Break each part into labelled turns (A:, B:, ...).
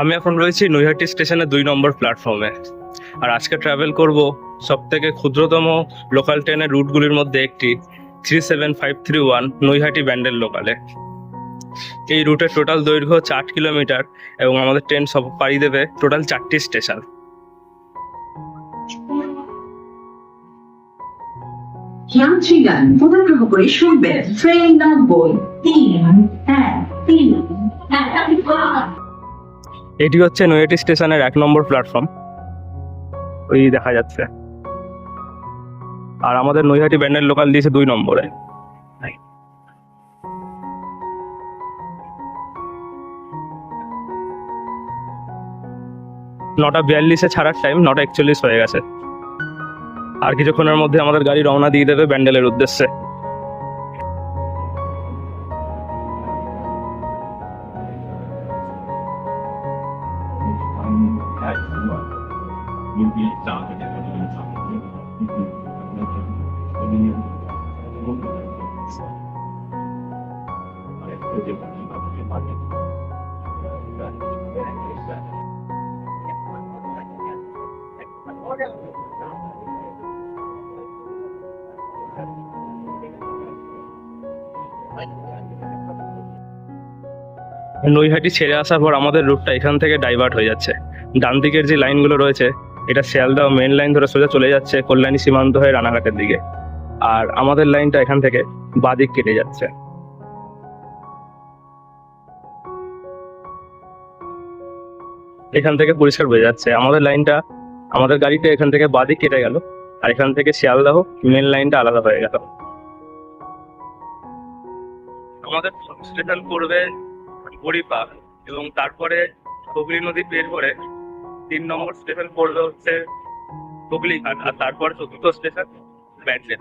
A: আমি এখন রয়েছি নৈহাটি স্টেশনের 2 নম্বর প্ল্যাটফর্মে। আর আজকে ট্রাভেল করব সব থেকে ক্ষুদ্রতম লোকাল ট্রেনের রুটগুলির মধ্যে একটি 37531 নৈহাটি ব্যান্ডেল লোকালে। এই রুটের টোটাল দৈর্ঘ্য 8 কিলোমিটার এবং আমাদের ট্রেন সব পাড়ি দেবে টোটাল 4টি স্টেশন।
B: যাত্রীগণ অনুগ্রহ করে শুনবেন ট্রেন নম্বর 313
A: এটি হচ্ছে নৈহাটি স্টেশনের 1 নম্বর প্ল্যাটফর্ম, ওই দেখা যাচ্ছে। আর আমাদের নৈহাটি ব্যান্ডেল লোকাল দিয়েছে 2 নম্বরে। 9:42-এ ছাড়ার টাইম, 9:41 হয়ে গেছে। আর কিছুক্ষণের মধ্যে আমাদের গাড়ি রওনা দিয়ে দেবে ব্যান্ডেলের উদ্দেশ্যে। নৈহাটি ছেড়ে আসার পর আমাদের রুটটা এখান থেকে ডাইভার্ট হয়ে যাচ্ছে। ডান দিকের যে লাইনগুলো রয়েছে, এটা শিয়ালদহ মেন লাইন ধরে সোজা চলে যাচ্ছে কল্যাণী সীমান্ত হয়ে রানাঘাটের দিকে। আর আমাদের লাইনটা এখান থেকে বাদিক কেটে যাচ্ছে। এখান থেকে পরিষ্কার বোঝা যাচ্ছে আমাদের লাইনটা, আমাদের গাড়িটা এখান থেকে বাদিক কেটে গেল, আর এখান থেকে শিয়ালদহ মেন লাইনটা আলাদা হয়ে গেল। আমাদের স্টেশন পড়বে বড়িপাড় এবং তারপরে হুগলি নদী পের করে 3 নম্বর স্টেশন পড়বে হচ্ছে হুগলিঘাট, আর তারপর 4র্থ স্টেশন ব্যান্ডেল।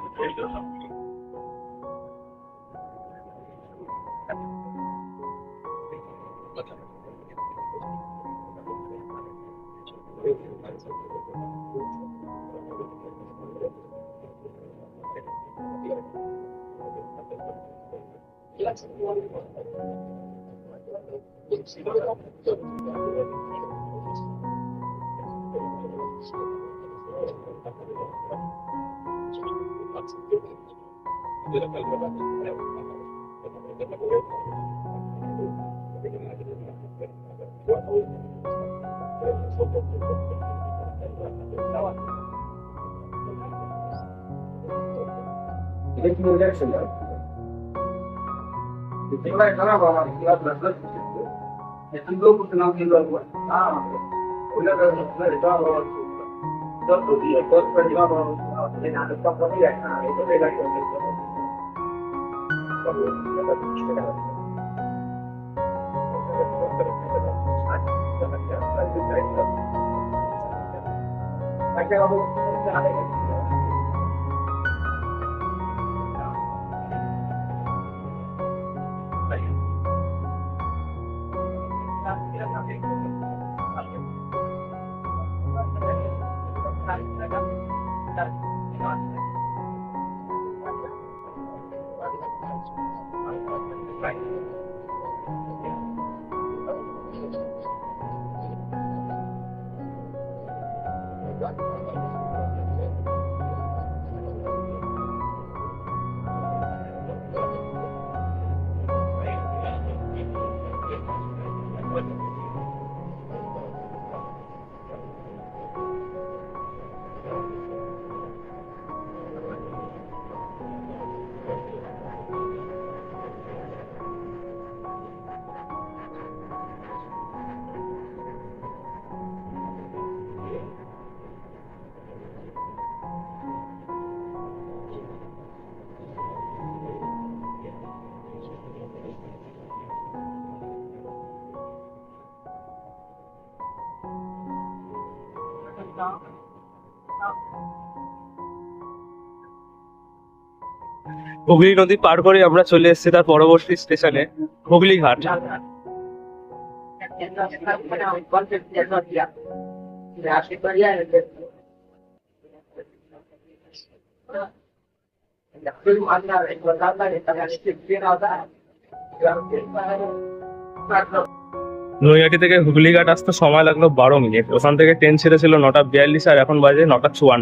A: হুগলি নদী পার করে আমরা চলে এসেছি তার পরবর্তী স্টেশনে হুগলিঘাট। নৈহাটি থেকে হুগলিঘাট আসতে সময় লাগলো 12 মিনিট। ওখান থেকে ট্রেন ছেড়েছিল 9:42 আর এখন বাজে 9:54।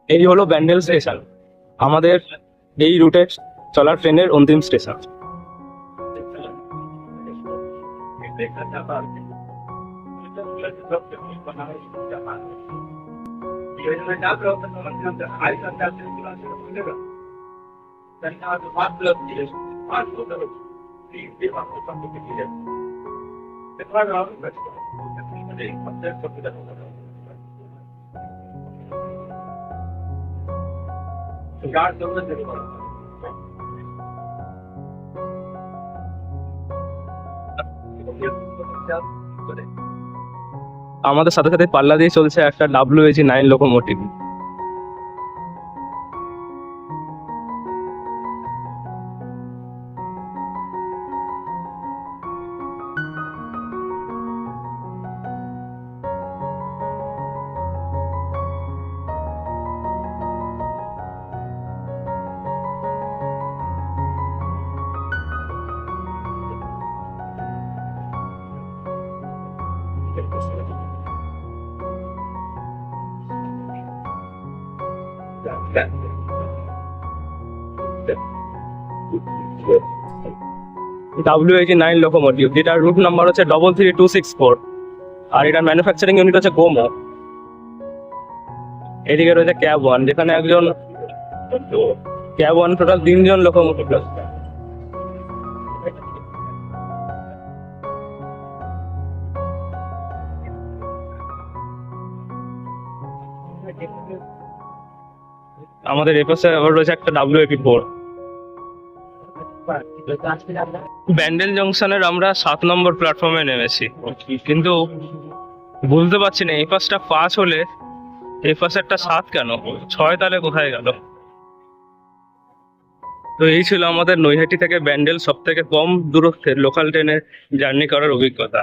A: এই হলো ব্যান্ডেল স্টেশন, আমাদের এই রুটে চলার ট্রেনের অন্তিম স্টেশন। আমাদের সাথে সাথে পাল্লা দিয়ে চলছে একটা WH9 লোকোমোটিভ। WH9 লোকোমোটিভ, যেটার রুট নাম্বার হচ্ছে 33264, আর এটার ম্যানুফ্যাকচারিং ইউনিট হচ্ছে গোমো। এদিকে রয়েছে ক্যাব 1, যেখানে একজন ক্যাব 1 টোটাল 3 জন লোকোমোটিভ। আমাদের এপাশে আবার রয়েছে একটা WAP4। ব্যান্ডেল জংশনের আমরা 7 নম্বর প্ল্যাটফর্মে নেমেছি, কিন্তু বুঝতে পারছি না এই পাশটা 5 হলে এই পাশে একটা 7 কেন, 6 তাহলে কোথায় গেল? তো এই ছিল আমাদের নৈহাটি থেকে ব্যান্ডেল সব থেকে কম দূরত্বের লোকাল ট্রেনে জার্নি করার অভিজ্ঞতা।